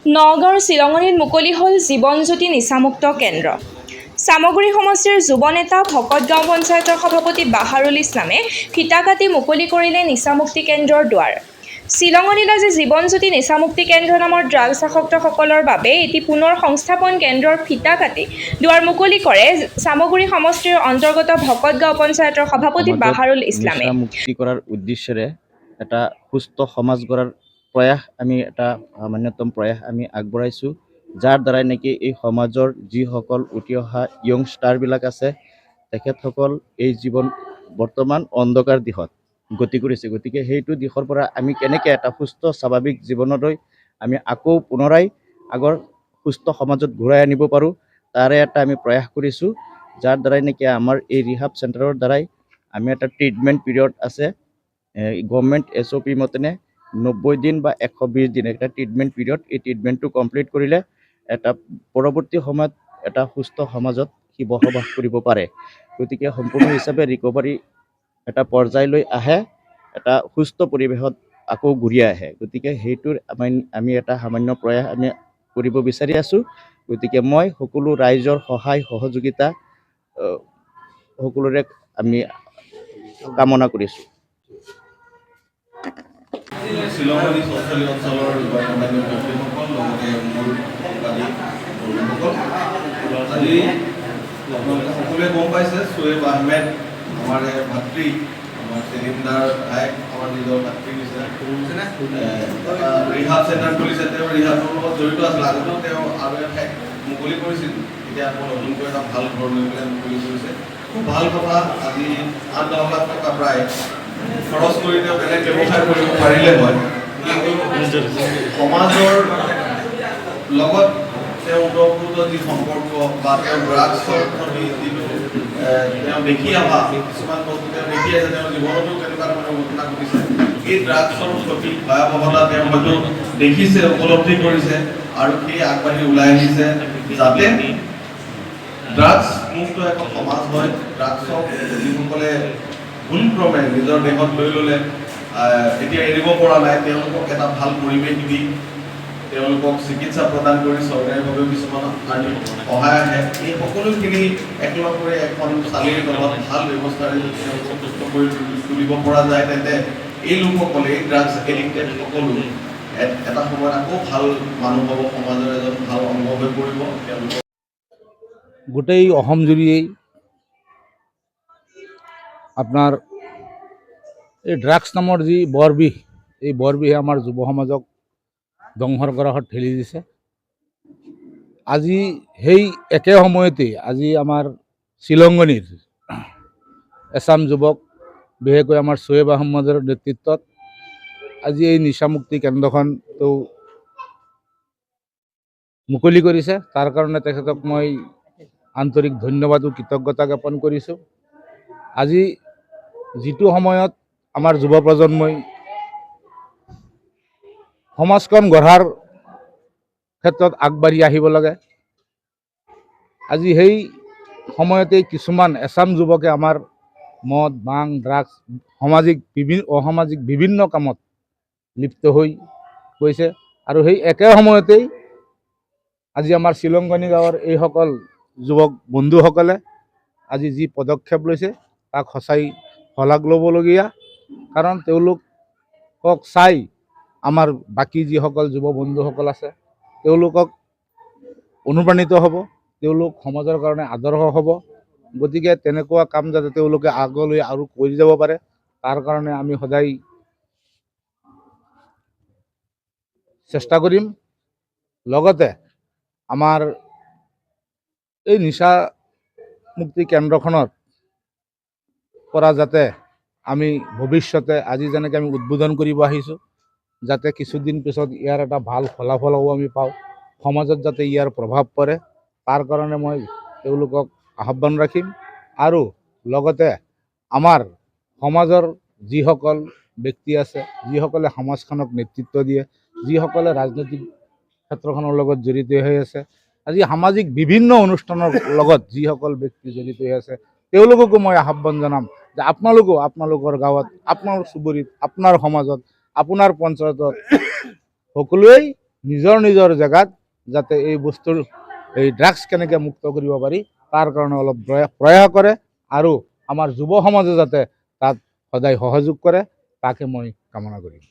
নগাঁৱৰ চিলঙনিত মুকলি হ'ল জীৱনজ্যোতি নিচামুক্ত কেন্দ্ৰ। চামগুৰি সমষ্টিৰ যুৱ নেতা ভকত গাঁও পঞ্চায়তৰ সভাপতি বাহাৰুল ইছলামে ফিতা কাটি মুকলি কৰিলে নিচামুক্তি কেন্দ্ৰৰ দুৱাৰ। চিলঙনিত আজি জীৱনজ্যোতি নিচামুক্তি কেন্দ্ৰ নামৰ ড্ৰাগছ আসক্তসকলৰ বাবে এটি পুনৰ সংস্থাপন কেন্দ্ৰৰ ফিতা কাটি দুৱাৰ মুকলি কৰে চামগুৰি সমষ্টিৰ অন্তৰ্গত ভকত গাঁও পঞ্চায়তৰ সভাপতি বাহাৰুল ইছলামে। নিচা মুক্তি কৰাৰ উদ্দেশ্যেৰে এটা সুস্থ সমাজ গঢ়াৰ প্ৰয়াস এটা সামান্যতম প্ৰয়াস আমি আগবঢ়াইছোঁ, যাৰ দ্বাৰাই নেকি এই সমাজৰ যিসকল উঠি অহা য়ংষ্টাৰবিলাক আছে তেখেতসকল এই জীৱন বৰ্তমান অন্ধকাৰ দিশত গতি কৰিছে। গতিকে সেইটো দিশৰ পৰা আমি কেনেকৈ এটা সুস্থ স্বাভাৱিক জীৱনলৈ আমি আকৌ পুনৰাই আগৰ সুস্থ সমাজত ঘূৰাই আনিব পাৰোঁ, তাৰে এটা আমি প্ৰয়াস কৰিছোঁ, যাৰ দ্বাৰাই নেকি আমাৰ এই ৰিহাব চেণ্টাৰৰ দ্বাৰাই আমি এটা ট্ৰিটমেণ্ট পিৰিয়ড আছে গভৰ্ণমেণ্ট SOP মতেনে 90 দিন বা 120 দিন এটা ট্ৰিটমেণ্ট পিৰিয়ড। এই ট্ৰিটমেণ্টটো কমপ্লিট কৰিলে এটা পৰৱৰ্তী সময়ত এটা সুস্থ সমাজত সি বসবাস কৰিব পাৰে। গতিকে সম্পূৰ্ণ হিচাপে ৰিকভাৰী এটা পৰ্যায়লৈ আহে, এটা সুস্থ পৰিৱেশত আকৌ ঘূৰি আহে। গতিকে সেইটোৰ আমি এটা সামান্য প্ৰয়াস আমি কৰিব বিচাৰি আছোঁ। গতিকে মই সকলো ৰাইজৰ সহায় সহযোগিতা সকলোৰে আমি কামনা কৰিছোঁ। চিলঙনি চৌচলি অঞ্চলৰ গণ্যমান্য ব্যক্তিসকল লগতে মোৰ সাংবাদিক বন্ধুসকল, আজি আপোনালোকে সকলোৱে গম পাইছে চুয়েব আহমেদ আমাৰ ভাতৃ, আমাৰ চিলিণ্ডাৰ ভাইক আমাৰ নিজৰ ভাতৃ নিচিনা ৰিহাব চেণ্টাৰ খুলিছে। তেওঁ ৰিহাবৰ লগত জড়িত আছিল। আগতেও তেওঁ আৰু ঠাইত মুকলি কৰিছিল, এতিয়া আকৌ নতুনকৈ এটা ভাল ঘৰ লৈ পেলাই মুকলি কৰিছে। খুব ভাল কথা। আজি 8-10 লাখ টকা প্ৰায় খৰচ কৰি তেওঁ বেলেগ ব্যৱসায় কৰিব পাৰিলে হয়, কিন্তু সমাজৰ লগত তেওঁ ওতঃপ্ৰোত যি সম্পৰ্ক বা তেওঁ ড্ৰাগছৰ প্ৰতি যিটো তেওঁ দেখি অহা কিছুমান বস্তু তেওঁ দেখি আছে, তেওঁৰ জীৱনতো তেনেকুৱা ধৰণৰ ঘটনা ঘটিছে। এই ড্ৰাগছৰ সঠিক ভয়াৱহতা তেওঁ হয়তো দেখিছে, উপলব্ধি কৰিছে আৰু সেই আগবাঢ়ি ওলাই আহিছে যাতে ড্ৰাগছ মুক্ত এখন সমাজ হয়। ড্ৰাগছক যিসকলে ভুলক্ৰমে নিজৰ দেহত লৈ ল'লে এতিয়া এৰিব পৰা নাই, তেওঁলোকক এটা ভাল পৰিৱেশ দি তেওঁলোকক চিকিৎসা প্ৰদান কৰি চৰকাৰীভাৱেও কিছুমান আৰ্থিক সহায় আহে। এই সকলোখিনি একলগ কৰি এখন চালিৰ তলত ভাল ব্যৱস্থাৰে যদি তেওঁলোকক সুস্থ কৰি তুলিব পৰা যায়, তেন্তে এই লোকসকলে এই ড্ৰাগছ এডিক্টেড সকলো এটা সময়ত আকৌ ভাল মানুহ হ'ব, সমাজৰ এজন ভাল অংগ হৈ পৰিব। তেওঁলোকক গোটেই অসম জুৰিয়েই আপোনাৰ এই ড্ৰাগছ নামৰ যি বৰবিষ, এই বৰবিষে আমাৰ যুৱ সমাজক ধ্বংসৰ গৰাহত ঠেলি দিছে। আজি সেই একে সময়তে আজি আমাৰ চিলঙনিৰ এছাম যুৱক, বিশেষকৈ আমাৰ চুয়েব আহমেদৰ নেতৃত্বত আজি এই নিচামুক্তি কেন্দ্ৰখন তেওঁ মুকলি কৰিছে। তাৰ কাৰণে তেখেতক মই আন্তৰিক ধন্যবাদ আৰু কৃতজ্ঞতা জ্ঞাপন কৰিছোঁ। আজি যিটো সময়ত আমাৰ যুৱ প্ৰজন্মই সমাজখন গঢ়াৰ ক্ষেত্ৰত আগবাঢ়ি আহিব লাগে, আজি সেই সময়তে কিছুমান এছাম যুৱকে আমাৰ মদ, ভাং, ড্ৰাগছ, অসামাজিক বিভিন্ন কামত লিপ্ত হৈ গৈছে। আৰু সেই একে সময়তেই আজি আমাৰ চিলঙনি গাঁৱৰ এইসকল যুৱক বন্ধুসকলে আজি যি পদক্ষেপ লৈছে তাক সঁচাই শলাগ ল'বলগীয়া। কাৰণ তেওঁলোকক চাই আমাৰ বাকী যিসকল যুৱ বন্ধুসকল আছে তেওঁলোকক অনুপ্ৰাণিত হ'ব, তেওঁলোক সমাজৰ কাৰণে আদৰ্শ হ'ব। গতিকে তেনেকুৱা কাম যাতে তেওঁলোকে আগলৈ আৰু কৰি যাব পাৰে, তাৰ কাৰণে আমি সদায় চেষ্টা কৰিম। লগতে আমাৰ এই নিচা মুক্তি কেন্দ্ৰখনৰ পৰা যাতে আমি ভৱিষ্যতে আজি যেনেকৈ আমি উদ্বোধন কৰিব আহিছোঁ, যাতে কিছুদিন পিছত ইয়াৰ এটা ভাল ফলাফলও আমি পাওঁ, সমাজত যাতে ইয়াৰ প্ৰভাৱ পৰে, তাৰ কাৰণে মই তেওঁলোকক আহ্বান ৰাখিম। আৰু লগতে আমাৰ সমাজৰ যিসকল ব্যক্তি আছে, যিসকলে সমাজখনক নেতৃত্ব দিয়ে, যিসকলে ৰাজনৈতিক ক্ষেত্ৰখনৰ লগত জড়িত হৈ আছে, আজি সামাজিক বিভিন্ন অনুষ্ঠানৰ লগত যিসকল ব্যক্তি জড়িত হৈ আছে, তেওঁলোককো মই আহ্বান জনাম যে আপোনালোকো আপোনালোকৰ গাঁৱত, আপোনাৰ চুবুৰীত, আপোনাৰ সমাজত, আপোনাৰ পঞ্চায়তত সকলোৱেই নিজৰ নিজৰ জেগাত যাতে এই বস্তুৰ এই ড্ৰাগছ কেনেকৈ মুক্ত কৰিব পাৰি তাৰ কাৰণে অলপ প্ৰয়াস কৰে আৰু আমাৰ যুৱ সমাজে যাতে তাত সদায় সহযোগ কৰে তাকে মই কামনা কৰিম।